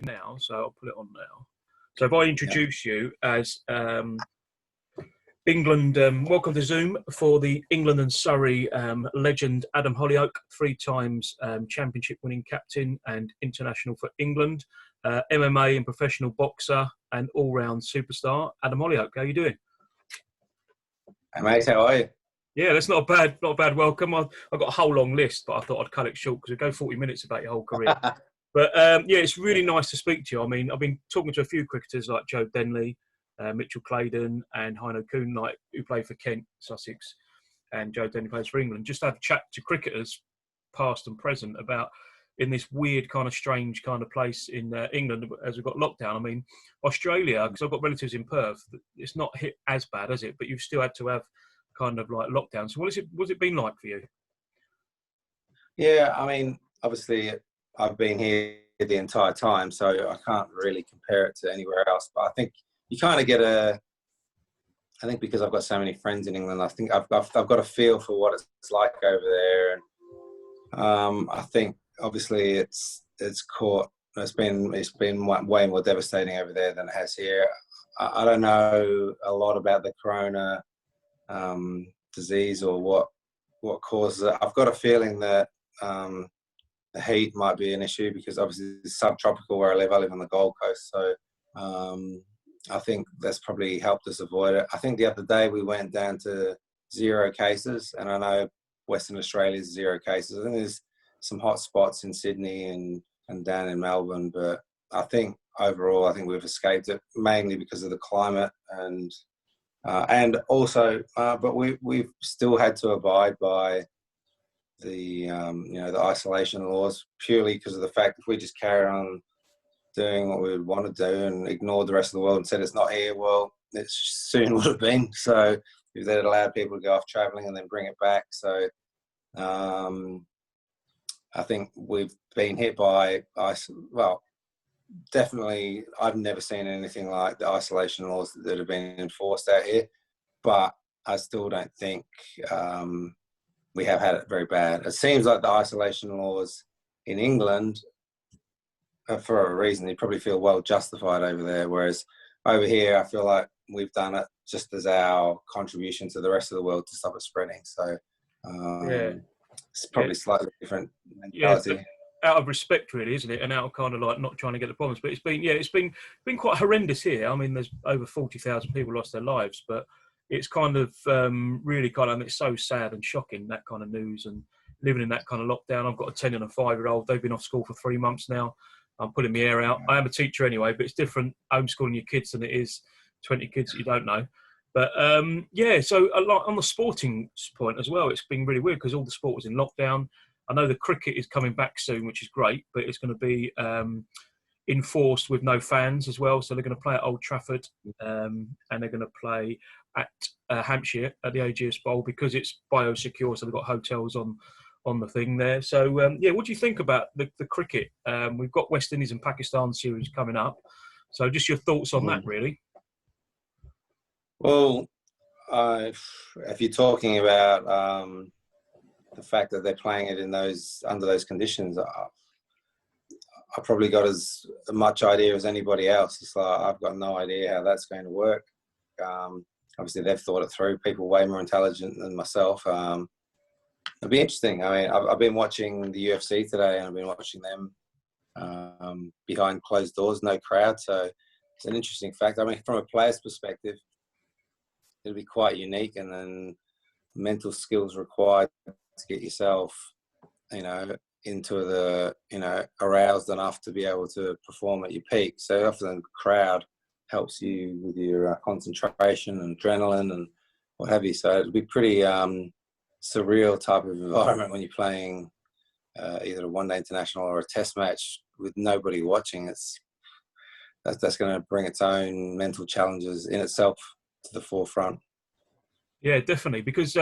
now, so I'll put it on now. So if I introduce you as England, welcome to Zoom for the England and Surrey legend Adam Hollioake, 3 times championship winning captain and international for England, MMA and professional boxer and all-round superstar, Adam Hollioake. How are you doing? Hey mate, how are you? Yeah, that's not a bad welcome. I've got a whole long list, but I thought I'd cut it short because we go 40 minutes about your whole career. But yeah, it's really nice to speak to you. I mean, I've been talking to a few cricketers like Joe Denley, Mitchell Claydon and Heino Kuhn, like, who play for Kent, Sussex, and Joe Denley plays for England. Just have a chat to cricketers, past and present, about in this weird kind of strange kind of place in England as we've got lockdown. I mean, Australia, because I've got relatives in Perth, it's not hit as bad, has it? But you've still had to have kind of like lockdown. So what's it been like for you? Yeah, I mean, obviously I've been here the entire time, so I can't really compare it to anywhere else. But I think you kind of get I think because I've got so many friends in England, I think I've got a feel for what it's like over there. And I think obviously it's been way more devastating over there than it has here. I don't know a lot about the corona disease or what causes it. I've got a feeling that the heat might be an issue because obviously it's subtropical where I live on the Gold Coast, so I think that's probably helped us avoid it. I think the other day we went down to 0 cases, and I know Western Australia's 0 cases. I think there's some hot spots in Sydney and down in Melbourne, but I think overall we've escaped it mainly because of the climate and also, but we've still had to abide by the the isolation laws purely because of the fact if we just carry on doing what we would want to do and ignore the rest of the world and said it's not here, well, it soon would have been. So if they'd allowed people to go off travelling and then bring it back. So I think we've been hit by definitely I've never seen anything like the isolation laws that have been enforced out here, but I still don't think we have had it very bad. It seems like the isolation laws in England, for a reason, you probably feel well justified over there, whereas over here I feel like we've done it just as our contribution to the rest of the world to stop it spreading. So it's probably slightly different mentality. Out of respect, really, isn't it? And out of kind of like not trying to get the problems. But it's been quite horrendous here. I mean, there's over 40,000 people lost their lives, but it's kind of really kind of, it's so sad and shocking, that kind of news, and living in that kind of lockdown. I've got a 10 and a 5-year-old. They've been off school for 3 months now. I'm pulling my hair out. I am a teacher anyway, but it's different homeschooling your kids than it is 20 kids that you don't know. But so a lot on the sporting point as well. It's been really weird because all the sport was in lockdown. I know the cricket is coming back soon, which is great, but it's going to be enforced with no fans as well. So they're going to play at Old Trafford and they're going to play at Hampshire at the AGS Bowl because it's biosecure. So they've got hotels on the thing there. So, what do you think about the cricket? We've got West Indies and Pakistan series coming up. So just your thoughts on that, really. Well, if you're talking about the fact that they're playing it under those conditions, I probably got as much idea as anybody else. It's like I've got no idea how that's going to work. Obviously, they've thought it through. People way more intelligent than myself. It'll be interesting. I mean, I've been watching the UFC today, and I've been watching them behind closed doors, no crowd. So it's an interesting fact. I mean, from a player's perspective, it'll be quite unique, and then mental skills required to get yourself, into the, aroused enough to be able to perform at your peak. So often the crowd helps you with your concentration and adrenaline and what have you. So it'll be pretty surreal type of environment when you're playing either a one-day international or a test match with nobody watching. That's going to bring its own mental challenges in itself to the forefront. Yeah, definitely. Because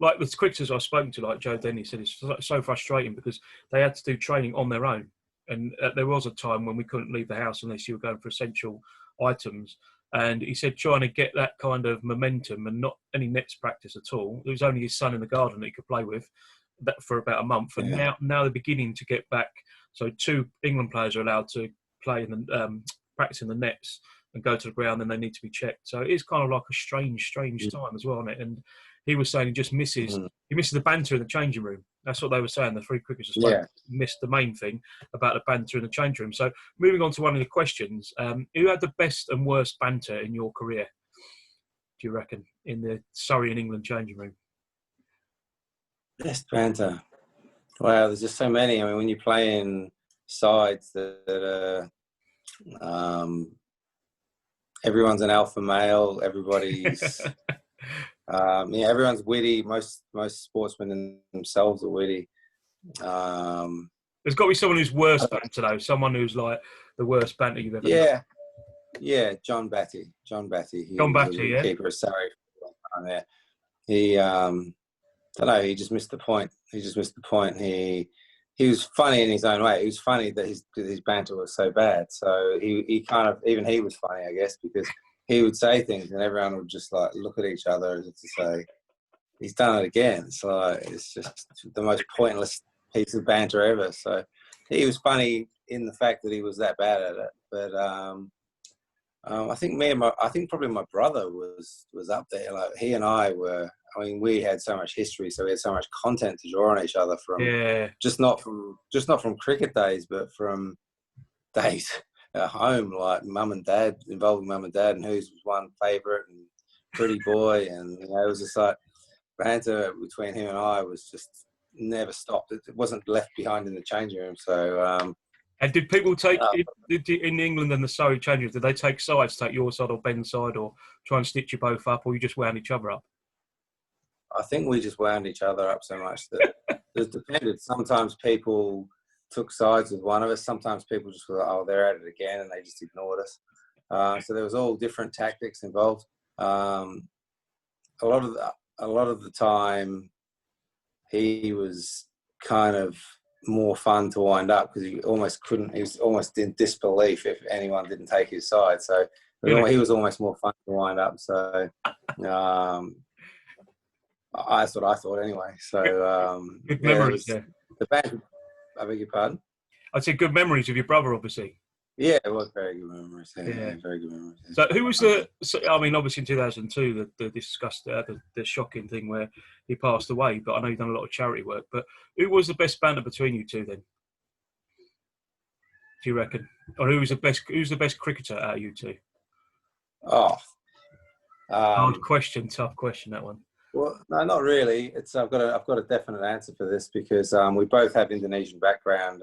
like the cricketers I've spoken to, like Joe Denny said, it's so frustrating because they had to do training on their own. And there was a time when we couldn't leave the house unless you were going for essential items. And he said trying to get that kind of momentum and not any nets practice at all. There was only his son in the garden that he could play with that for about a month. And now they're beginning to get back. So 2 England players are allowed to playing and practicing the nets and go to the ground, then they need to be checked. So it is kind of like a strange time as well, isn't it? And he was saying he just misses the banter in the changing room. That's what they were saying. The three cricketers missed the main thing about the banter in the changing room. So moving on to one of the questions, who had the best and worst banter in your career, do you reckon, in the Surrey and England changing room? Best banter. Wow, there's just so many. I mean, when you play in sides that everyone's an alpha male, everybody's everyone's witty. Most sportsmen in themselves are witty. There's got to be someone who's worse banter though. Someone who's like the worst banter you've ever known. Yeah, John Batty. He John was Batty, the keeper of Surrey for a long time there. He, I don't know, he just missed the point. He was funny in his own way. He was funny that his banter was so bad. So he kind of, even he was funny, I guess, because he would say things and everyone would just like look at each other as if to say, he's done it again. So it's just the most pointless piece of banter ever. So he was funny in the fact that he was that bad at it. But I think probably my brother was up there. Like he and I were. I mean, we had so much history, so we had so much content to draw on each other from. Just not from cricket days, but from days at home, like mum and dad, involving mum and dad, and whose was one favourite, and Pretty Boy, and it was just like banter between him and I was just never stopped. It wasn't left behind in the changing room. So. And did people take in England and the Surrey changing room? Did they take sides, take your side or Ben's side, or try and stitch you both up, or you just wound each other up? I think we just wound each other up so much that it depended. Sometimes people took sides with one of us. Sometimes people just were like, oh, they're at it again, and they just ignored us. So there was all different tactics involved. A lot of the time, he was kind of more fun to wind up because he was almost in disbelief if anyone didn't take his side. So he was almost more fun to wind up. So that's what I thought anyway. So good memories. The band. I beg your pardon. I'd say good memories of your brother, obviously. Yeah, it was very good memories. Yeah, very good memories. So who was I mean, obviously in 2002, they discussed the shocking thing where he passed away. But I know you've done a lot of charity work. But who was the best banter between you two then? Do you reckon? Or who's the best cricketer out of you two? Oh, hard question, tough question, that one. Well, no, not really. I've got a definite answer for this because we both have Indonesian background,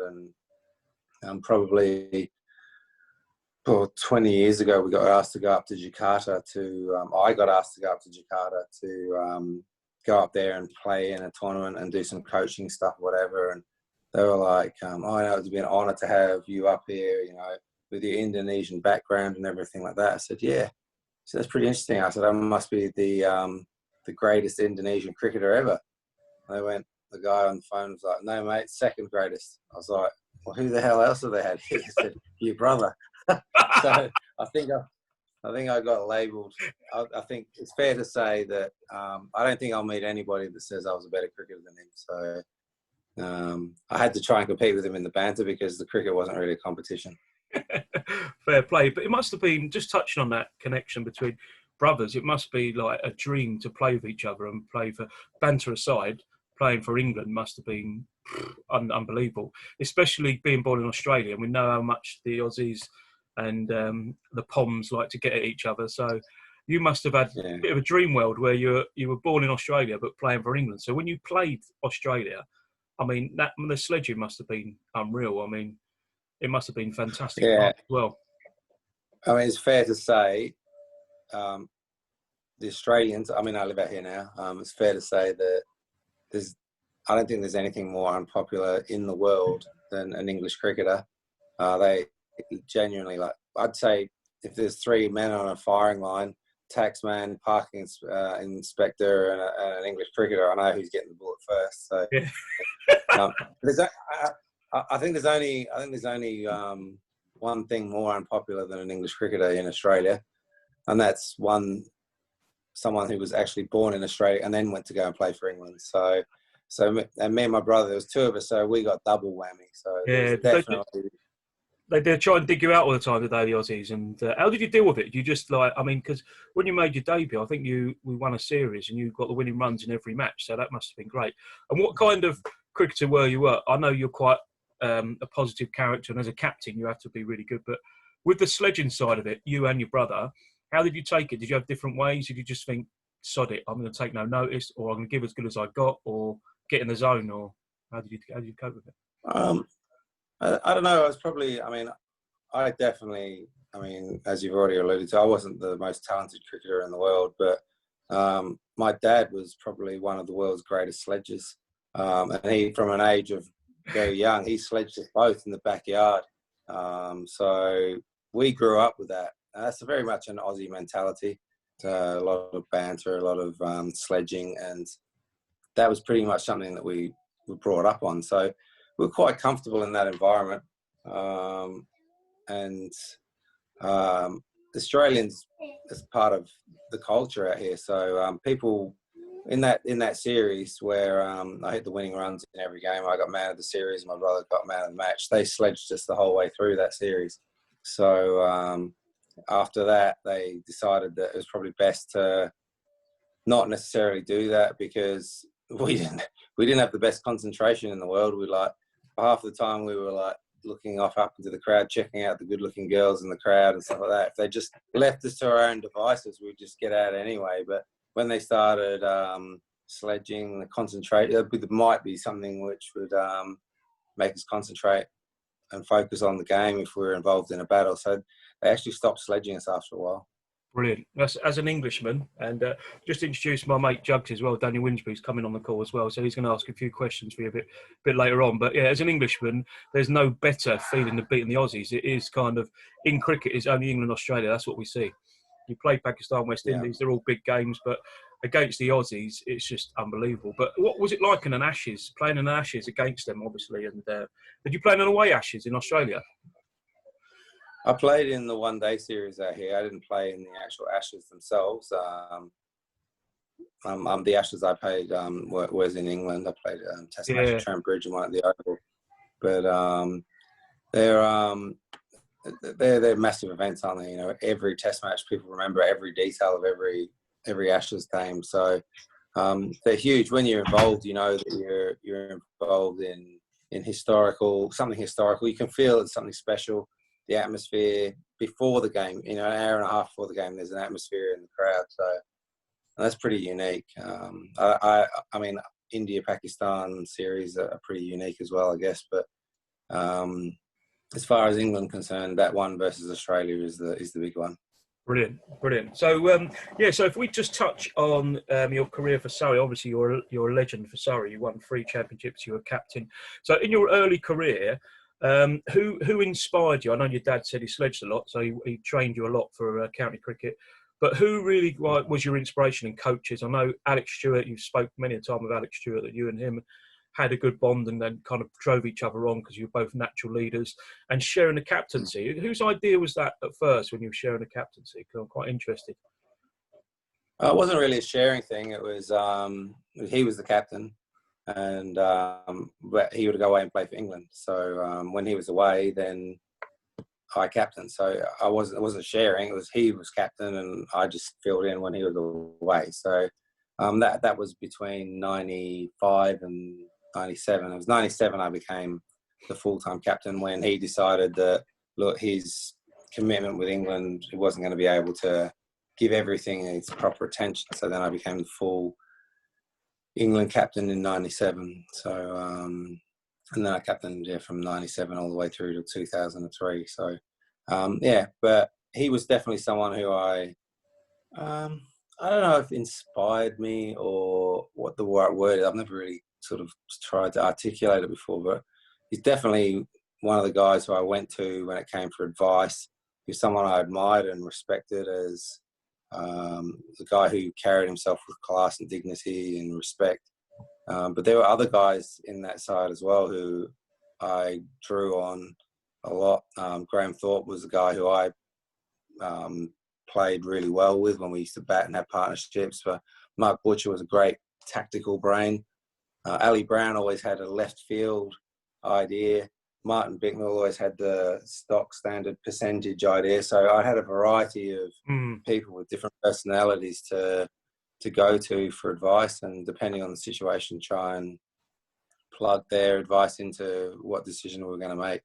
and probably 20 years ago we got asked to go up to Jakarta I got asked to go up to Jakarta to go up there and play in a tournament and do some coaching stuff, whatever. And they were like, "Oh, no, it would be an honour to have you up here, with your Indonesian background and everything like that." I said, "Yeah." So that's pretty interesting. I said, "I must be the greatest Indonesian cricketer ever." And the guy on the phone was like, "No, mate, second greatest." I was like, "Well, who the hell else have they had here?" He said, "Your brother." So I think I got labelled. I think it's fair to say that I don't think I'll meet anybody that says I was a better cricketer than him. So I had to try and compete with him in the banter because the cricket wasn't really a competition. Fair play. But it must have been, just touching on that connection between brothers, it must be like a dream to play with each other and play for, banter aside, playing for England must have been unbelievable, especially being born in Australia. And we know how much the Aussies and the Poms like to get at each other. So you must have had a bit of a dream world where you were born in Australia but playing for England. So when you played Australia, I mean, the sledging must have been unreal. I mean, it must have been fantastic as well. I mean, it's fair to say the Australians, I mean, I live out here now, it's fair to say that I don't think there's anything more unpopular in the world than an English cricketer. They genuinely, I'd say if there's three men on a firing line, taxman, parking inspector, and an English cricketer, I know who's getting the bullet first. So I think there's only one thing more unpopular than an English cricketer in Australia, and that's someone who was actually born in Australia and then went to go and play for England. So and me and my brother, there was two of us, so we got double whammy. So definitely. They try and dig you out all the time, did they, the Aussies? And how did you deal with it? You just like, I mean, because when you made your debut, I think we won a series and you got the winning runs in every match, so that must have been great. And what kind of cricketer were you? I know you're quite a positive character, and as a captain, you have to be really good. But with the sledging side of it, you and your brother, how did you take it? Did you have different ways? Did you just think, sod it, I'm going to take no notice, or I'm going to give as good as I got, or get in the zone, or how did you cope with it? I don't know. I was probably, I definitely, as you've already alluded to, I wasn't the most talented cricketer in the world, but my dad was probably one of the world's greatest sledgers. And he, from an age of very young, he sledged us both in the backyard. So we grew up with that. And that's very much an Aussie mentality. A lot of banter, a lot of sledging, and that was pretty much something that we were brought up on. So we're quite comfortable in that environment. Australians as part of the culture out here. So people in that series where I hit the winning runs in every game, I got man of the series, my brother got man of the match. They sledged us the whole way through that series. So after that, they decided that it was probably best to not necessarily do that, because we didn't have the best concentration in the world. Half the time we were looking up into the crowd, checking out the good-looking girls in the crowd and stuff like that. If they just left us to our own devices, we'd just get out anyway. But when they started sledging, concentrate, there might be something which would make us concentrate and focus on the game if we were involved in a battle. So they actually stopped sledging us after a while. Brilliant. As an Englishman, and just introduce my mate Jugs as well. Daniel Winsbury's coming on the call as well, so he's going to ask a few questions for you a bit later on. But yeah, as an Englishman, there's no better feeling than beating the Aussies. It is kind of, in cricket, it's only England, Australia. That's what we see. You play Pakistan, West Indies, they're all big games, but against the Aussies, it's just unbelievable. But what was it like in an Ashes, playing in an Ashes against them, obviously? And did you play in an away Ashes in Australia? I played in the one-day series out here. I didn't play in the actual Ashes themselves. The Ashes I played was in England. I played Test match at Trent Bridge and one at the Oval. But they're massive events, aren't they? You know, every Test match, people remember every detail of every Ashes game. So they're huge. When you're involved, you know that you're involved in something historical. You can feel it's something special. The atmosphere before the game, an hour and a half before the game, there's an atmosphere in the crowd. So that's pretty unique. India-Pakistan series are pretty unique as well, I guess. But as far as England concerned, that one versus Australia is the big one. Brilliant. So so if we just touch on your career for Surrey, obviously you're a legend for Surrey. You won 3 championships. You were captain. So in your early career, who inspired you? I know your dad said he sledged a lot, so he trained you a lot for county cricket. But who really was your inspiration and coaches? I know Alex Stewart. You've spoke many a time with Alex Stewart that you and him had a good bond and then kind of drove each other on because you were both natural leaders. And sharing the captaincy, whose idea was that at first when you were sharing the captaincy? Because I'm quite interested. It wasn't really a sharing thing. It was he was the captain. And but he would go away and play for England. So when he was away, then I captained. So it wasn't sharing. It was he was captain, and I just filled in when he was away. So that was between 95 and 97. It was 97 I became the full-time captain when he decided that, look, his commitment with England, he wasn't going to be able to give everything its proper attention. So then I became the full England captain in 97. So and then I captained from 97 all the way through to 2003. So but he was definitely someone who I don't know if inspired me or what the right word is. I've never really sort of tried to articulate it before, but he's definitely one of the guys who I went to when it came for advice. He was someone I admired and respected as the guy who carried himself with class and dignity and respect. But there were other guys in that side as well who I drew on a lot. Graham Thorpe was a guy who I played really well with when we used to bat and have partnerships. But Mark Butcher was a great tactical brain. Ali Brown always had a left field idea. Martin Bicknell always had the stock standard percentage idea. So I had a variety of people with different personalities to go to for advice, and depending on the situation, try and plug their advice into what decision we're going to make.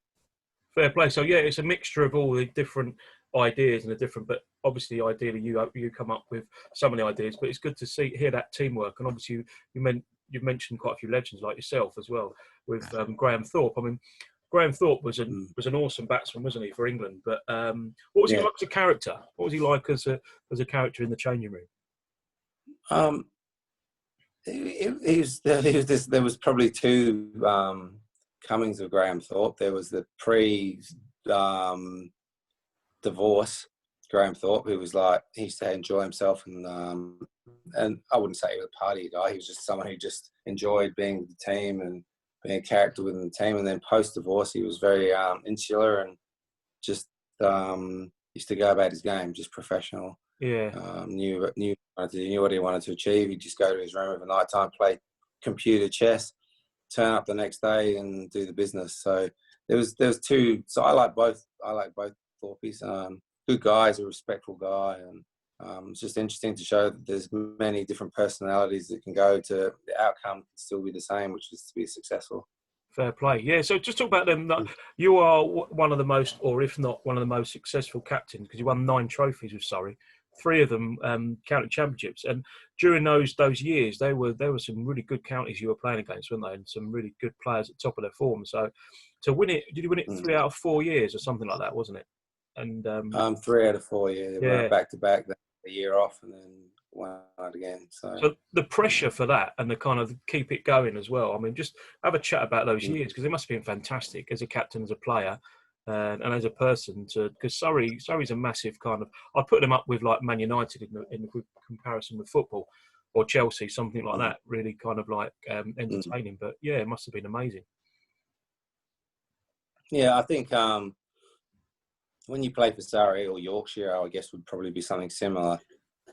Fair play. So yeah, it's a mixture of all the different ideas and the different, but obviously, ideally, you come up with some of the ideas. But it's good to hear that teamwork, and obviously, you've mentioned quite a few legends like yourself as well with Graham Thorpe. I mean, Graham Thorpe was an awesome batsman, wasn't he, for England? But what was he like as a character? What was he like as a character in the changing room? There was probably two comings of Graham Thorpe. There was the divorce Graham Thorpe, who was like, he used to enjoy himself, and I wouldn't say he was a party guy. He was just someone who just enjoyed being with the team and being a character within the team. And then post divorce, he was very insular and just used to go about his game, just professional. Yeah. Knew what he wanted to achieve. He'd just go to his room over night time, play computer chess, turn up the next day and do the business. So there was two. So I like both Thorpies. Good guy, he's a respectful guy, and it's just interesting to show that there's many different personalities that can go to the outcome can still be the same, which is to be successful. Fair play. Yeah, so just talk about them. You are one of the most, or if not one of the most successful captains, because you won 9 trophies with Surrey, 3 of them county championships. And during those years, there were some really good counties you were playing against, weren't they? And some really good players at the top of their form. So to win it, did you win it 3 out of 4 years or something like that, wasn't it? And 3 out of 4 years. They went back to back, then a year off, and then one out again. So the pressure for that and the kind of keep it going as well. I mean, just have a chat about those years, because they must have been fantastic as a captain, as a player, and as a person. Because Surrey's a massive kind of. I put them up with like Man United in comparison with football, or Chelsea, something like that. Really kind of like entertaining. But yeah, it must have been amazing. Yeah, I think when you play for Surrey or Yorkshire, I guess would probably be something similar.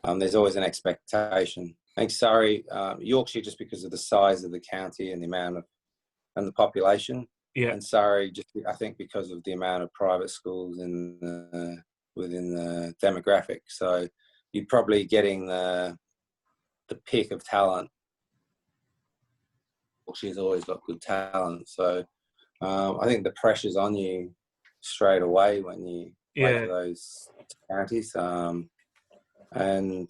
There's always an expectation. I think Surrey, Yorkshire, just because of the size of the county and the amount of and the population. Yeah. And Surrey, just I think because of the amount of private schools within the demographic. So you're probably getting the pick of talent. She's always got good talent. So I think the pressure's on you straight away when you play for those counties. And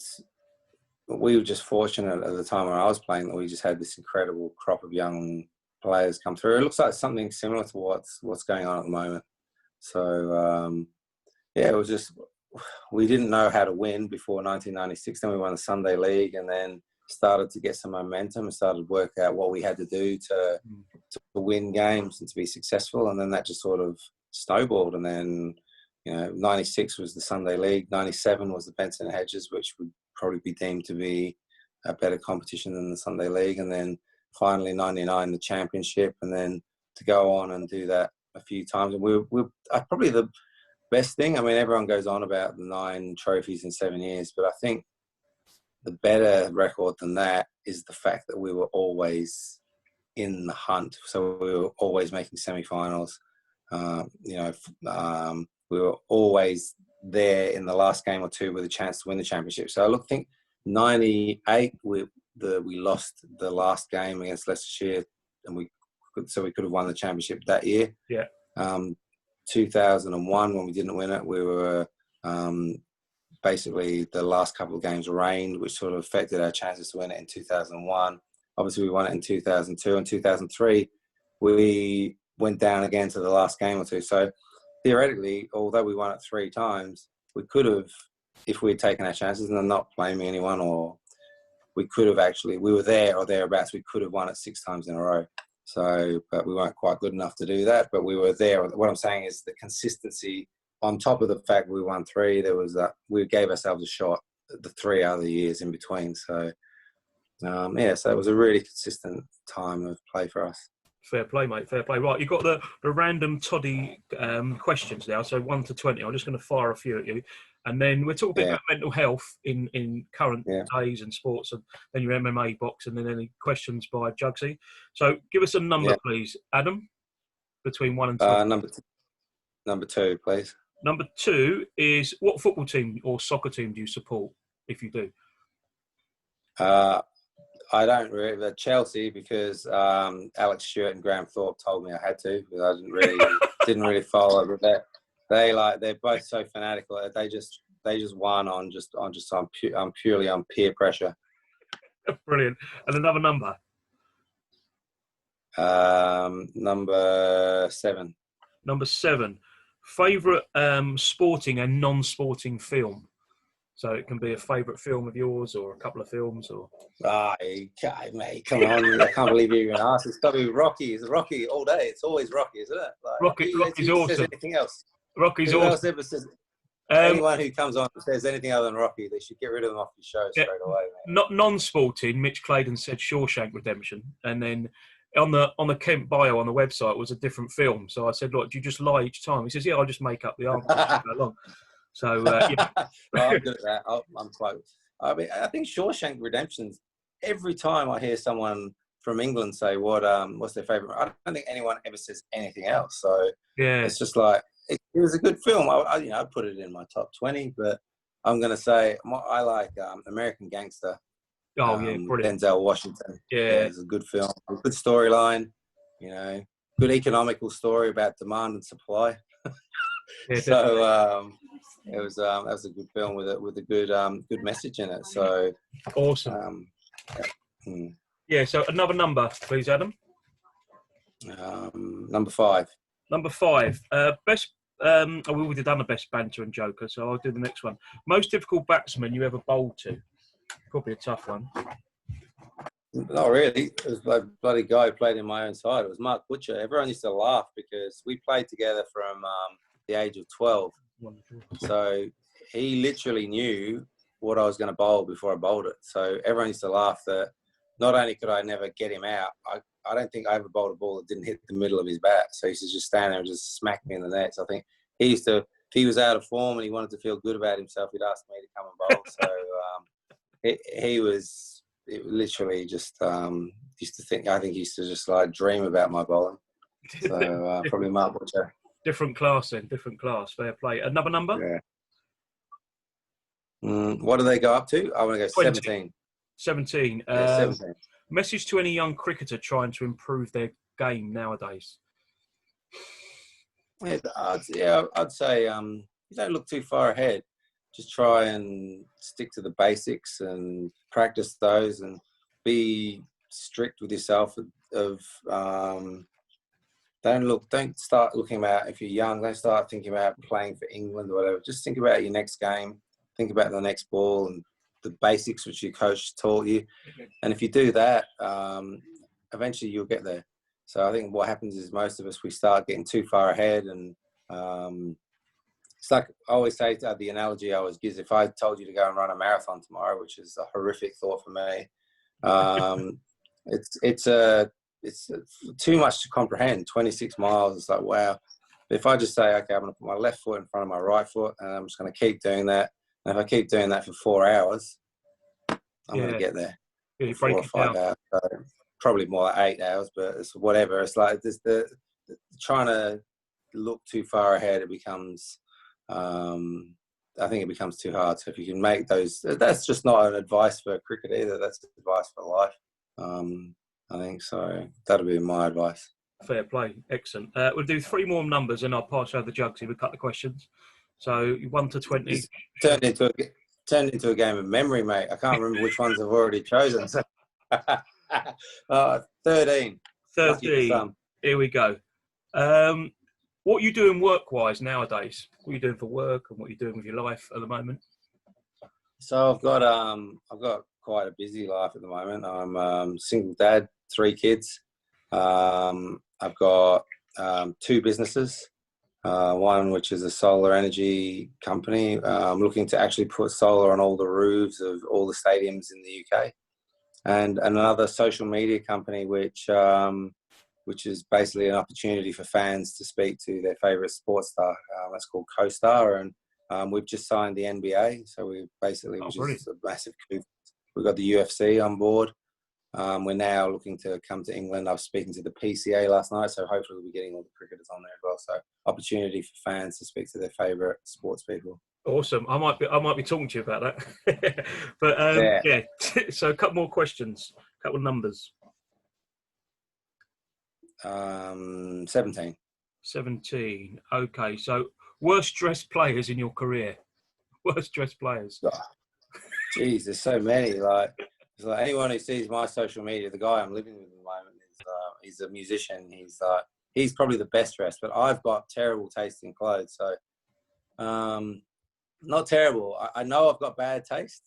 we were just fortunate at the time when I was playing that we just had this incredible crop of young players come through. It looks like something similar to what's going on at the moment. So it was just, we didn't know how to win before 1996. Then we won the Sunday League, and then started to get some momentum and started to work out what we had to do to win games and to be successful. And then that just sort of snowballed. And then 96 was the Sunday League, 97 was the Benson Hedges, which would probably be deemed to be a better competition than the Sunday League, and then finally 99 the Championship, and then to go on and do that a few times. And we're probably the best thing. I mean, everyone goes on about the 9 trophies in 7 years, but I think the better record than that is the fact that we were always in the hunt. So we were always making semi-finals. We were always there in the last game or two with a chance to win the championship. So I think 98 we lost the last game against Leicestershire, and we could have won the championship that year. Yeah. 2001 when we didn't win it, we were basically the last couple of games rained, which sort of affected our chances to win it in 2001. Obviously, we won it in 2002 and 2003. We went down again to the last game or two. So theoretically, although we won it 3 times, we could have, if we had taken our chances, and I'm not blaming anyone, or we could have actually, we were there or thereabouts, we could have won it 6 times in a row. So, but we weren't quite good enough to do that, but we were there. What I'm saying is the consistency on top of the fact we won 3, there was that we gave ourselves a shot the 3 other years in between. So, so it was a really consistent time of play for us. Fair play, mate. Fair play. Right, you've got the random toddy questions now. So 1 to 20. I'm just going to fire a few at you, and then we're talking about mental health in current days and sports, and then your MMA box, and then any questions by Jugsy. So give us a number, please, Adam. between 1 and 20. Number two, please. Number 2 is, what football team or soccer team do you support, if you do? I don't really, but Chelsea, because Alex Stewart and Graham Thorpe told me I had to, but I didn't really follow it. But they're both so fanatical. They just won on purely on peer pressure. Brilliant. And another number? Number 7. Number 7. Favourite sporting and non-sporting film? So it can be a favourite film of yours or a couple of films or... Mate, come on. I can't believe you even asked. It's got to be Rocky. It's Rocky all day. It's always Rocky, isn't it? Like, Rocky's awesome. Says anything else? Rocky's awesome. Else ever says, anyone who comes on and says anything other than Rocky, they should get rid of them off the show straight away. Mate. Not non-sporting, Mitch Claydon said Shawshank Redemption. And then on the Kent bio on the website was a different film. So I said, look, do you just lie each time? He says, yeah, I'll just make up the answer. Long. So, yeah. Well, I'm good at that. I'm close. I mean, I think Shawshank Redemption's, every time I hear someone from England say what's their favourite, I don't think anyone ever says anything else. So yeah, it's just like, it was a good film. I'd put it in my top 20, but I'm going to say I like American Gangster. Oh, yeah, brilliant. Denzel Washington. Yeah, it's a good film. A good storyline, good economical story about demand and supply. Yeah, so that was a good film with a good message in it. So awesome. Yeah. So another number, please, Adam. Number 5. Number 5. Best. We already done the best banter and joker, so I'll do the next one. Most difficult batsman you ever bowled to? Probably a tough one. Not really. It was like a bloody guy who played in my own side. It was Mark Butcher. Everyone used to laugh because we played together from the age of 12. So he literally knew what I was going to bowl before I bowled it. So everyone used to laugh that not only could I never get him out, I don't think I ever bowled a ball that didn't hit the middle of his bat. So he used to just stand there and just smack me in the nets. I think he used to, if he was out of form and he wanted to feel good about himself, he'd ask me to come and bowl. So he was literally just used to think, I think he used to just like dream about my bowling. So probably Mark Butcher. Different class then, different class. Fair play. Another number? Yeah. What do they go up to? I want to go 17. 17. 17. Message to any young cricketer trying to improve their game nowadays. Yeah, I'd say you don't look too far ahead. Just try and stick to the basics and practice those, and be strict with yourself. Don't start looking about, if you're young, don't start thinking about playing for England or whatever. Just think about your next game. Think about the next ball and the basics which your coach taught you. And if you do that, eventually you'll get there. So I think what happens is most of us, we start getting too far ahead. And it's like I always say, the analogy I always give is, if I told you to go and run a marathon tomorrow, which is a horrific thought for me, it's too much to comprehend. 26 miles, it's like, wow. But if I just say, okay, I'm going to put my left foot in front of my right foot, and I'm just going to keep doing that. And if I keep doing that for 4 hours, I'm going to get there. Yeah, 4 or 5 hours. So probably more like 8 hours, but it's whatever. It's like the trying to look too far ahead, it becomes, I think it becomes too hard. So if you can make those, that's just not an advice for cricket either. That's advice for life. I think so. That'll be my advice. Fair play. Excellent. We'll do 3 more numbers and I'll pass over the jugs if we cut the questions. So 1 to 20. It's turned into a game of memory, mate. I can't remember which ones I've already chosen. 13. 13. Here we go. What are you doing work-wise nowadays? What are you doing for work, and what are you doing with your life at the moment? So I've got quite a busy life at the moment. I'm a single dad, 3 kids. I've got 2 businesses. One which is a solar energy company. I'm looking to actually put solar on all the roofs of all the stadiums in the UK, and another social media company which is basically an opportunity for fans to speak to their favourite sports star. That's called Co-Star, and we've just signed the NBA, so we basically, which is a massive coup. We've got the UFC on board. We're now looking to come to England. I was speaking to the PCA last night, so hopefully we'll be getting all the cricketers on there as well. So opportunity for fans to speak to their favourite sports people. Awesome. I might be talking to you about that. But yeah. So a couple more questions, a couple of numbers. 17. 17. Okay. So worst dressed players in your career. Worst dressed players. Oh, geez, there's so many. It's like anyone who sees my social media, the guy I'm living with at the moment he's a musician. He's probably the best dressed, but I've got terrible taste in clothes. So not terrible. I know I've got bad taste,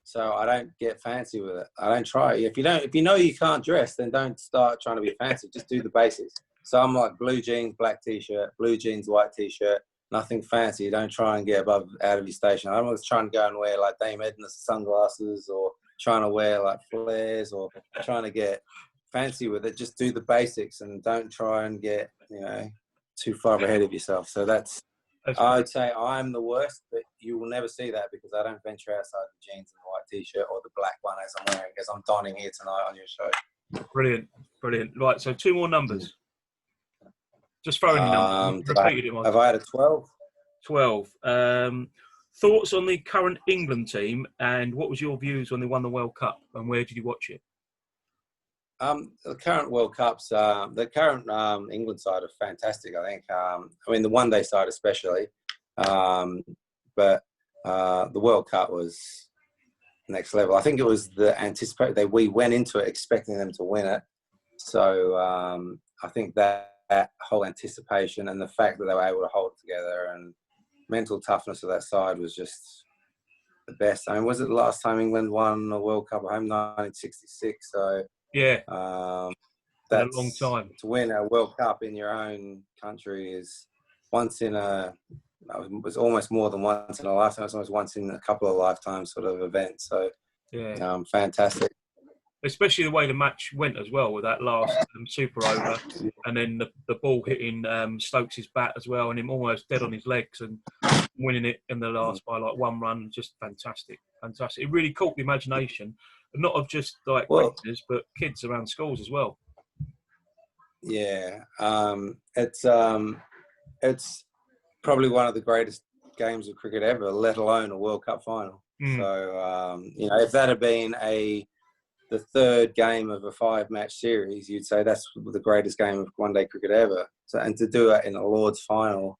so I don't get fancy with it. I don't try. If you know you can't dress, then don't start trying to be fancy. Just do the basics. So I'm like blue jeans, black t-shirt, blue jeans, white t-shirt. Nothing fancy. Don't try and get out of your station. I'm not trying to go and wear like Dame Edna sunglasses or trying to wear like flares or trying to get fancy with it. Just do the basics and don't try and get, too far ahead of yourself. So I would say I'm the worst, but you will never see that because I don't venture outside the jeans and the white t-shirt or the black one as I'm wearing, as I'm donning here tonight on your show. Brilliant. Right, so 2 more numbers. Just throw any number. Have I had a 12? 12. Thoughts on the current England team, and what was your views when they won the World Cup, and where did you watch it? The current World Cups, the current England side are fantastic, I think. The one-day side especially. But the World Cup was next level. I think it was we went into it expecting them to win it. So I think that whole anticipation and the fact that they were able to hold it together and mental toughness of that side was just the best. Was it the last time England won a World Cup at home, 1966? So yeah, that's a long time. To win a World Cup in your own country is it was almost more than once in a lifetime. It's almost once in a couple of lifetimes sort of event. So yeah, fantastic. Especially the way the match went as well with that last super over, and then the ball hitting Stokes' bat as well, and him almost dead on his legs and winning it in the last by like 1 run. Just fantastic. It really caught the imagination, not of just like cricketers, but kids around schools as well. Yeah, it's probably one of the greatest games of cricket ever, let alone a World Cup final. So if that had been the third game of a 5-match series, you'd say that's the greatest game of one-day cricket ever. So, and to do it in a Lord's final,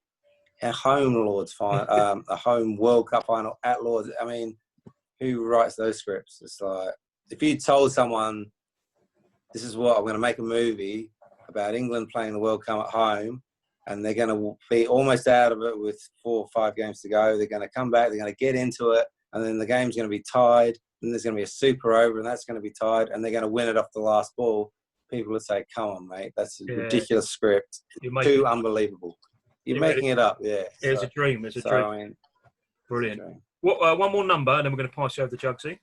a home Lord's final, a home World Cup final at Lord's. Who writes those scripts? It's like if you told someone, "This is what I'm going to make a movie about England playing the World Cup at home, and they're going to be almost out of it with 4 or 5 games to go. They're going to come back. They're going to get into it, and then the game's going to be tied." And there's going to be a super over, and that's going to be tied, and they're going to win it off the last ball. People would say, "Come on, mate, that's a ridiculous script. Too unbelievable. You're making it up." Yeah, it's a dream. It's a dream. Brilliant. One more number, and then we're going to pass you over to Jugsy.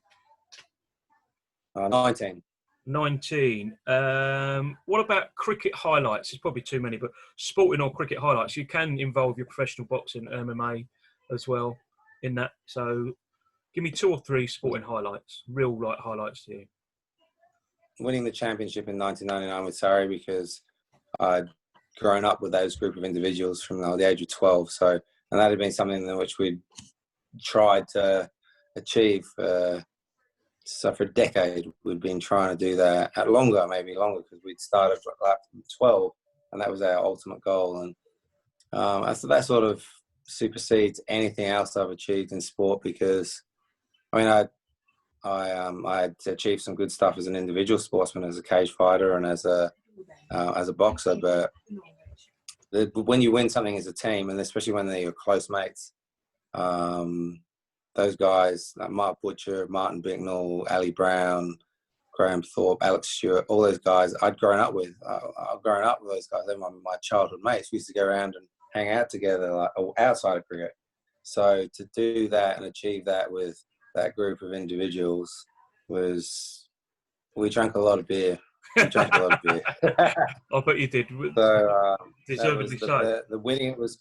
19. 19. What about cricket highlights? It's probably too many, but sporting or cricket highlights, you can involve your professional boxing, MMA as well in that. So give me 2 or 3 sporting highlights, real highlights to you. Winning the championship in 1999 with Surrey, because I'd grown up with those group of individuals from the age of 12. So, and that had been something in which we'd tried to achieve. So for a decade, we'd been trying to do that. Maybe longer, because we'd started like 12, and that was our ultimate goal. And so that sort of supersedes anything else I've achieved in sport, because I had achieved some good stuff as an individual sportsman, as a cage fighter and as a boxer. But when you win something as a team, and especially when they're your close mates, those guys like Mark Butcher, Martin Bicknell, Ali Brown, Graham Thorpe, Alex Stewart, all those guys I'd grown up with. I've grown up with those guys. They're my childhood mates. We used to go around and hang out together, like outside of cricket. So to do that and achieve that with that group of individuals we drank a lot of beer. I bet you did. So deservedly so. The winning was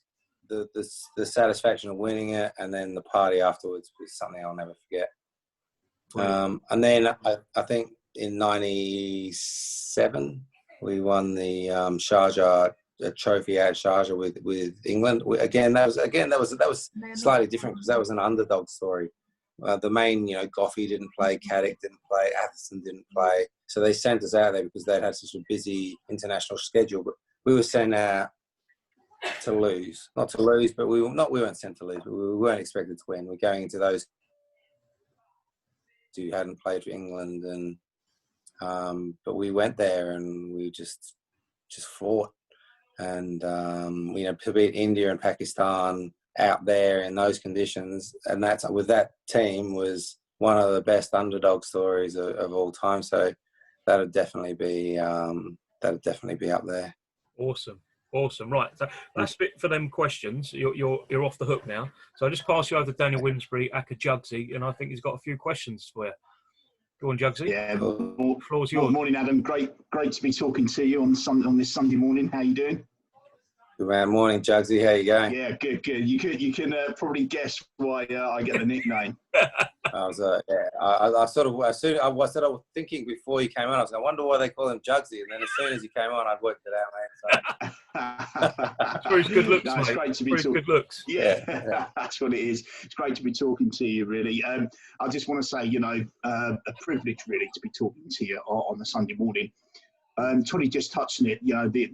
the satisfaction of winning it, and then the party afterwards was something I'll never forget. And then I think in '97, we won the Sharjah trophy at Sharjah with England. That was slightly different because that was an underdog story. The main, Goffey didn't play, Caddick didn't play, Atherton didn't play, so they sent us out there because they'd had such a busy international schedule. But we were sent out to lose, not to lose, but we weren't sent to lose, but we weren't expected to win. We're going into those who hadn't played for England, and but we went there and we just fought, and to beat India and Pakistan out there in those conditions, and that's with that team was one of the best underdog stories of all time. So that'd definitely be up there. Awesome. Right, so that's it for them questions. You're off the hook now. So I just pass you over to Daniel Winsbury, Aka Jugsy, and I think he's got a few questions for you. Go on, Jugsy. Yeah, the floor's yours. Good morning, Adam. Great to be talking to you on this Sunday morning. How you doing? Good man. Morning, Jugsy. How you going? Yeah, good. You can probably guess why I get the nickname. I was I was thinking before you came on. I was like, I wonder why they call him Jugsy, and then as soon as he came on, I'd worked it out, mate. It's for his good looks, no, mate. It's great to be talking. Good looks. Yeah, that's what it is. It's great to be talking to you, really. I just want to say, a privilege, really, to be talking to you on the Sunday morning. Tony just touched on it,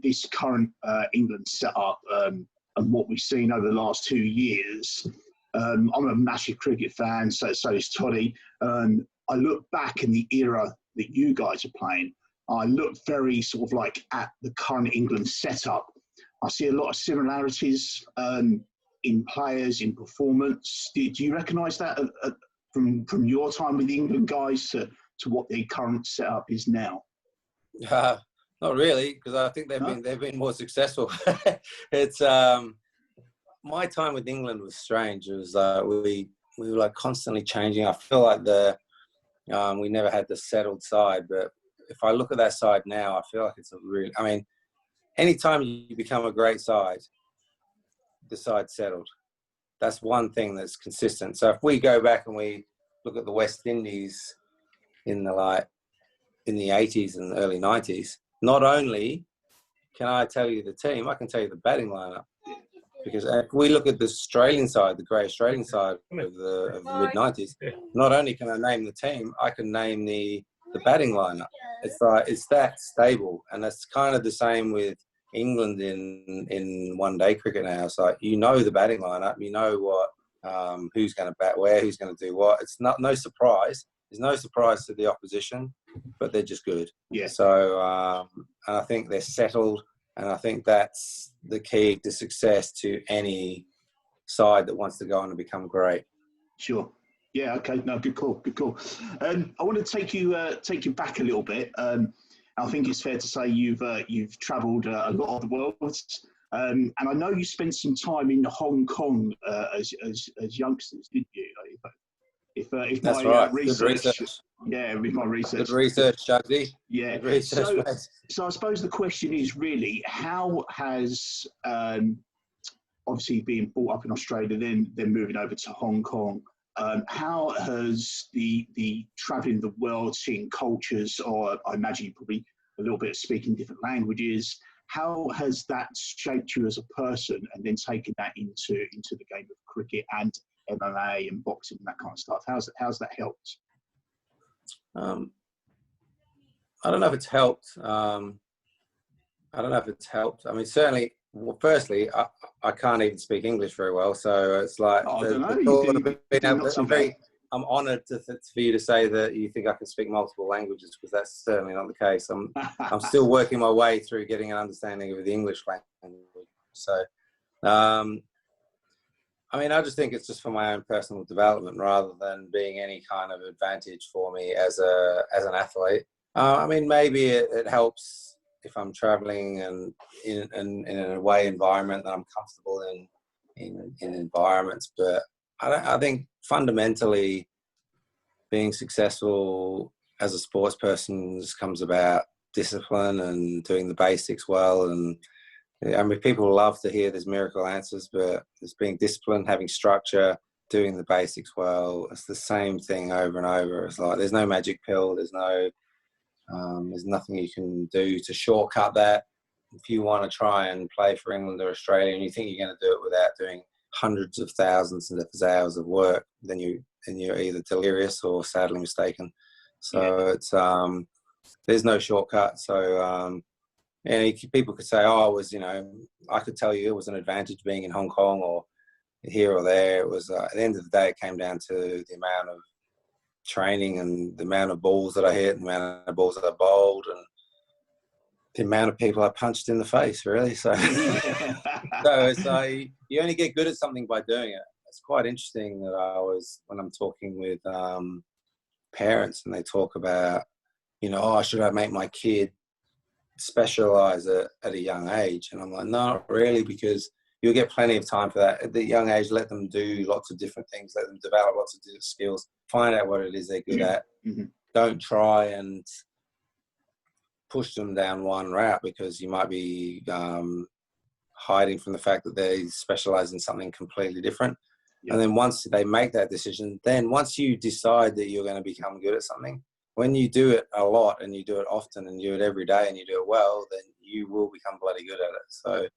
this current England setup and what we've seen over the last 2 years. I'm a massive cricket fan, so is Toddy. I look back in the era that you guys are playing. I look very sort of like at the current England setup. I see a lot of similarities in players, in performance. Do you recognise that from your time with the England guys to what the current setup is now? Not really, because I think they've been more successful. It's my time with England was strange. It was we were like constantly changing. I feel like we never had the settled side, but if I look at that side now, I feel like it's anytime you become a great side, the side's settled. That's one thing that's consistent. So if we go back and we look at the West Indies in the 80s and the early 90s, not only can I tell you the team, I can tell you the batting lineup. Because if we look at the Australian side, the great Australian side of the mid-90s, not only can I name the team, I can name the batting lineup. It's that stable. And that's kind of the same with England in one-day cricket now. It's like, the batting lineup, what, who's going to bat where, who's going to do what. It's no surprise. There's no surprise to the opposition, but they're just good. Yeah. So, and I think they're settled. And I think that's the key to success to any side that wants to go on and become great. Sure. Yeah. Okay. No. Good call. I want to take you back a little bit. I think it's fair to say you've travelled a lot of the world, and I know you spent some time in Hong Kong as youngsters, didn't you? If that's my right. research, with my research. Good research, Jugsy. Yeah. Good research, mate. So I suppose the question is really, how has obviously being brought up in Australia, then moving over to Hong Kong, how has the travelling the world, seeing cultures, or I imagine probably a little bit of speaking different languages, how has that shaped you as a person, and then taken that into the game of cricket and MMA and boxing and that kind of stuff? How's that helped? I don't know if it's helped. I mean, certainly, well, firstly, I can't even speak English very well, so it's like I'm honoured for you to say that you think I can speak multiple languages, because that's certainly not the case. I'm still working my way through getting an understanding of the English language. So, I mean, I just think it's just for my own personal development rather than being any kind of advantage for me as an athlete. I mean, maybe it helps if I'm traveling and in an away environment that I'm comfortable in environments. But I think fundamentally being successful as a sports person just comes about discipline and doing the basics well. And I mean, people love to hear there's miracle answers, but it's being disciplined, having structure, doing the basics well. It's the same thing over and over. It's like there's no magic pill. There's no There's nothing you can do to shortcut that. If you want to try and play for England or Australia and you think you're going to do it without doing hundreds of thousands of hours of work, then you're either delirious or sadly mistaken. So it's there's no shortcut. So people could say, "Oh, I could tell you it was an advantage being in Hong Kong or here or there." It was at the end of the day, it came down to the amount of training and the amount of balls that I hit, and the amount of balls that I bowled, and the amount of people I punched in the face, really. So, so you only get good at something by doing it. It's quite interesting that when I'm talking with parents and they talk about, should I make my kid specialize at a young age? And I'm like, no, not really, because you'll get plenty of time for that. At the young age, let them do lots of different things, let them develop lots of different skills, find out what it is they're good at. Mm-hmm. Don't try and push them down one route because you might be hiding from the fact that they specialize in something completely different. Yeah. And then once they make that decision, then once you decide that you're going to become good at something, when you do it a lot and you do it often and you do it every day and you do it well, then you will become bloody good at it. So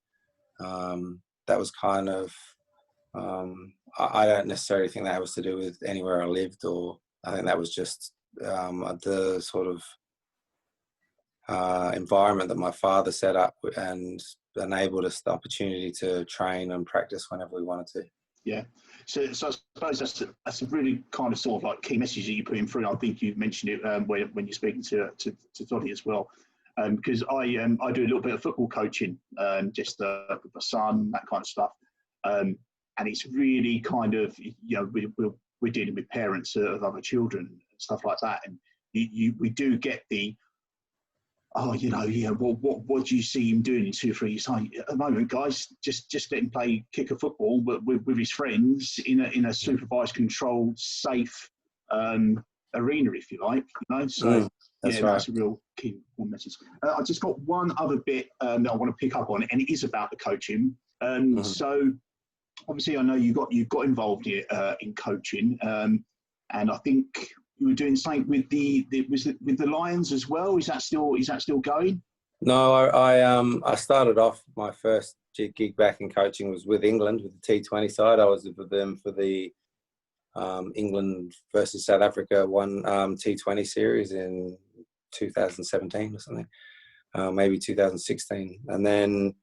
that was kind of, I don't necessarily think that was to do with anywhere I lived, or I think that was just the sort of environment that my father set up and enabled us the opportunity to train and practice whenever we wanted to. Yeah. So I suppose that's a really kind of sort of like key message that you put in through. I think you've mentioned it when you're speaking to Toddy as well. Because I do a little bit of football coaching, just with my son, that kind of stuff. And it's really kind of, we're dealing with parents of other children and stuff like that. And we do get the, what do you see him doing in 2 or 3 years' time? At the moment, guys, just let him play kick a football, but with his friends in a supervised, controlled, safe arena, if you like. So that's right. That's a real key message. I just got one other bit that I want to pick up on, and it is about the coaching. So obviously, I know you got involved in coaching, and I think you were doing something with the Lions as well. Is that still going? No, I started off my first gig back in coaching was with England with the T20 side. I was with them for the England versus South Africa one T20 series in 2017 or something, maybe 2016. And then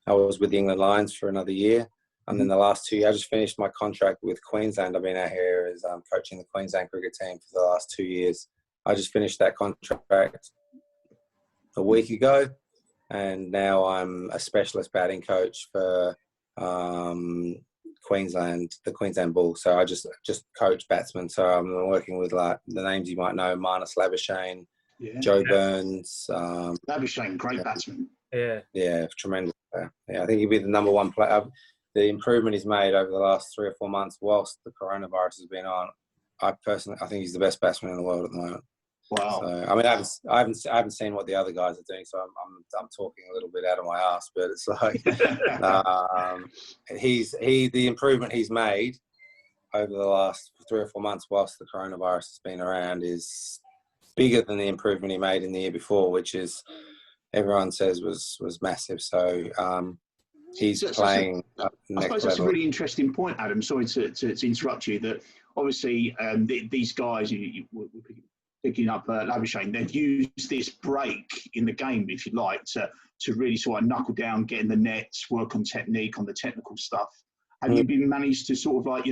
I was with the England Lions for another year. And then the last 2 years, I just finished my contract with Queensland. I've been out here as coaching the Queensland cricket team for the last 2 years. I just finished that contract a week ago, and now I'm a specialist batting coach for Queensland, the Queensland Bulls. So I just coach batsmen. So I'm working with like the names you might know: Marnus Labuschagne, Joe Burns. Labuschagne, great batsman. Yeah, tremendous player. Yeah, I think he'd be the number one player. The improvement he's made over the last 3 or 4 months, whilst the coronavirus has been on, I think he's the best batsman in the world at the moment. Wow. So, I mean, I haven't seen what the other guys are doing, so I'm talking a little bit out of my ass. But it's like the improvement he's made over the last 3 or 4 months, whilst the coronavirus has been around, is bigger than the improvement he made in the year before, which is everyone says was massive. So he's playing up next I suppose that's level. a really interesting point, Adam. Sorry to interrupt you. That obviously these guys, we're picking up Labuschagne, they've used this break in the game, if you like, to really sort of knuckle down, get in the nets, work on technique, on the technical stuff. Have you been managed to sort of like,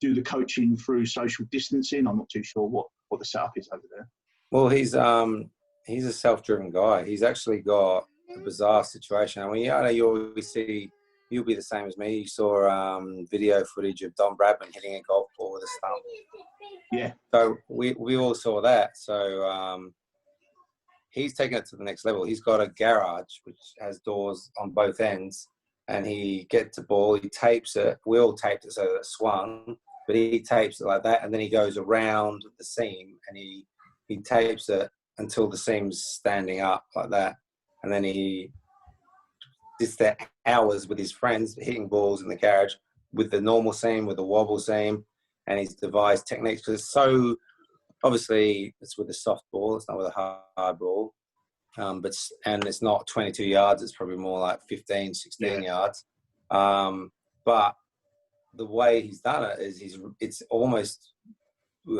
do the coaching through social distancing? I'm not too sure what the setup is over there. Well, he's a self-driven guy. He's actually got a bizarre situation. I mean, you always see, you'll be the same as me. You saw video footage of Don Bradman hitting a golf ball with a stump. Yeah. So we all saw that. So he's taken it to the next level. He's got a garage which has doors on both ends, and he gets the ball, he tapes it. We all taped it so that it swung, but he tapes it like that, and then he goes around the seam and he tapes it until the seam's standing up like that. And then he sits there hours with his friends hitting balls in the garage with the normal seam, with the wobble seam, and he's devised techniques because it's so obviously it's with a soft ball, it's not with a hard ball. And it's not 22 yards, it's probably more like 15, 16 yards. But the way he's done it is it's almost,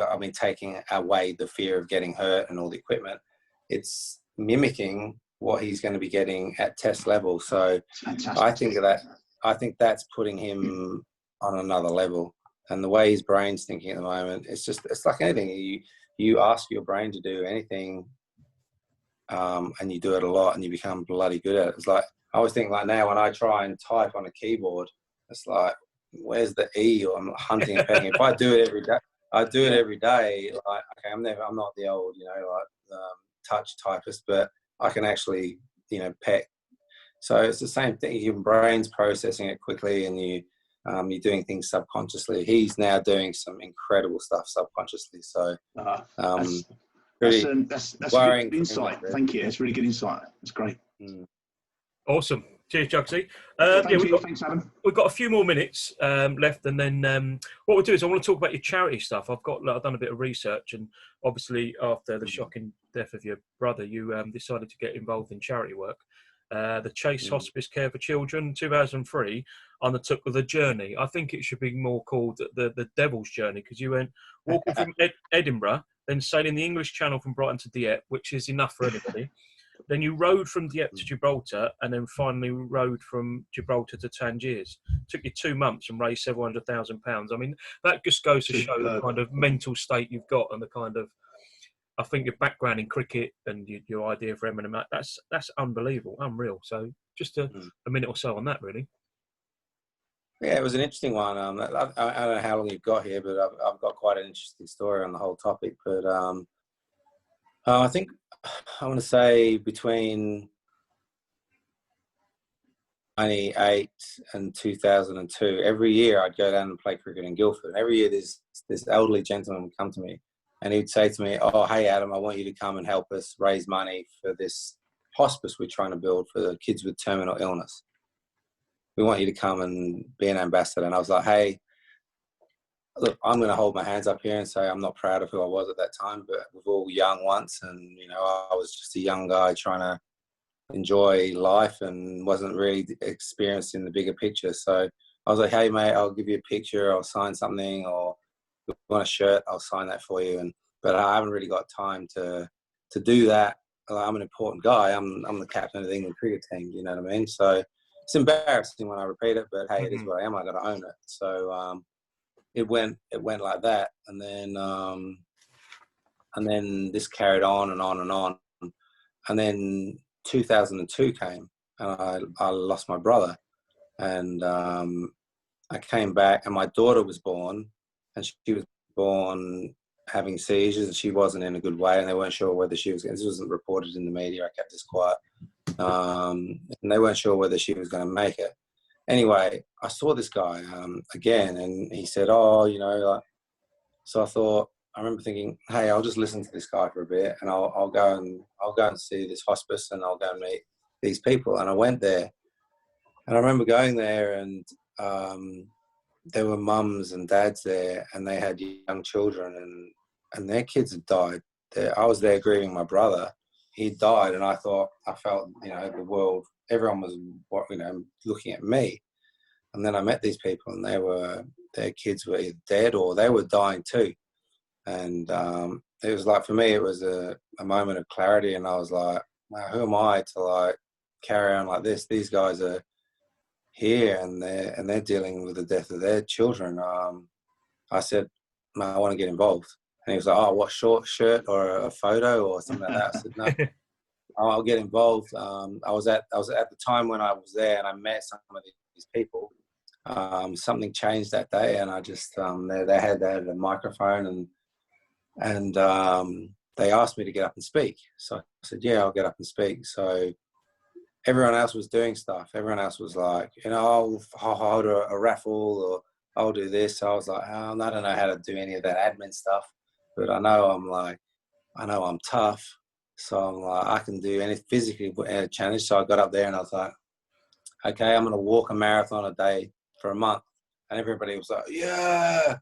I mean, taking away the fear of getting hurt and all the equipment. It's mimicking what he's going to be getting at test level. So I think that's putting him on another level. And the way his brain's thinking at the moment, it's like anything. You ask your brain to do anything, and you do it a lot, and you become bloody good at it. It's like, I always think, like, now when I try and type on a keyboard, it's like, where's the E? Or I'm hunting and pecking. If I do it every day, like, okay, I'm not the old, touch typist, but I can actually, peck. So it's the same thing. Your brain's processing it quickly, and you're doing things subconsciously. He's now doing some incredible stuff subconsciously. So that's worrying. Good insight. Thank you. It's really good insight. It's great. Awesome. Cheers, Jugsy. Thanks, Adam. We've got a few more minutes left, and then what we'll do is I want to talk about your charity stuff. I've done a bit of research, and obviously after the shocking death of your brother, you decided to get involved in charity work. The Chase Hospice Care for Children, 2003, undertook the journey. I think it should be more called the Devil's Journey, because you went walking from Edinburgh, then sailing the English Channel from Brighton to Dieppe, which is enough for anybody. Then you rowed from Dieppe to Gibraltar, and then finally rowed from Gibraltar to Tangiers. Took you 2 months and raised several £100,000. I mean, that just goes to show the kind of mental state you've got, and the kind of, I think, your background in cricket and your idea for M&M. That's unbelievable, unreal. So just a minute or so on that, really. Yeah, it was an interesting one. I don't know how long you've got here, but I've got quite an interesting story on the whole topic. But I think I want to say between 98 and 2002, every year I'd go down and play cricket in Guildford. And every year this elderly gentleman would come to me, and he'd say to me, "Oh, hey, Adam, I want you to come and help us raise money for this hospice we're trying to build for the kids with terminal illness. We want you to come and be an ambassador." And I was like, hey, look, I'm going to hold my hands up here and say I'm not proud of who I was at that time, but we're all young once, and, I was just a young guy trying to enjoy life and wasn't really experienced in the bigger picture. So I was like, hey, mate, I'll give you a picture, I'll sign something, or if you want a shirt, I'll sign that for you. But I haven't really got time to do that. I'm an important guy. I'm the captain of the England cricket team, you know what I mean? So it's embarrassing when I repeat it, but hey, it is what I am. I got to own it. So it went like that, and then this carried on and on and on, and then 2002 came, and I lost my brother, and I came back, and my daughter was born, and she was born having seizures, and she wasn't in a good way, and they weren't sure whether she was. This wasn't reported in the media. I kept this quiet. And they weren't sure whether she was going to make it. Anyway, I saw this guy again, and he said, so I remember thinking, hey, I'll just listen to this guy for a bit, and I'll go and see this hospice, and I'll go and meet these people. And I went there, and I remember going there, and there were mums and dads there, and they had young children, and their kids had died. I was there grieving my brother. He died, and I felt, the world, everyone was, looking at me. And then I met these people, and their kids were either dead or they were dying too. And it was like, for me, it was a moment of clarity, and I was like, wow, who am I to carry on like this? These guys are here, and they're dealing with the death of their children. I said, I want to get involved. And he was like, oh, what, short shirt or a photo or something like that? I said, no, I'll get involved. I was at the time when I was there, and I met some of these people. Something changed that day, and I just they had a microphone, and they asked me to get up and speak. So I said, yeah, I'll get up and speak. So everyone else was doing stuff. Everyone else was like, I'll hold a raffle, or I'll do this. So I was like, I don't know how to do any of that admin stuff. But I know I'm tough, so I'm like, I can do any physically challenge. So I got up there, and I was like, okay, I'm going to walk a marathon a day for a month. And everybody was like, yeah.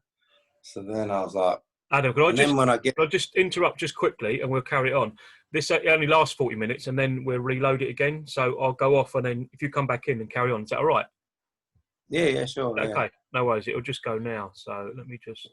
So then I was like, Adam, And then when I get, can I just interrupt just quickly and we'll carry it on? This only lasts 40 minutes and then we'll reload it again. So I'll go off and then if you come back in and carry on, is that all right? yeah, sure. Okay, Yeah. no worries. It'll just go now. So let me just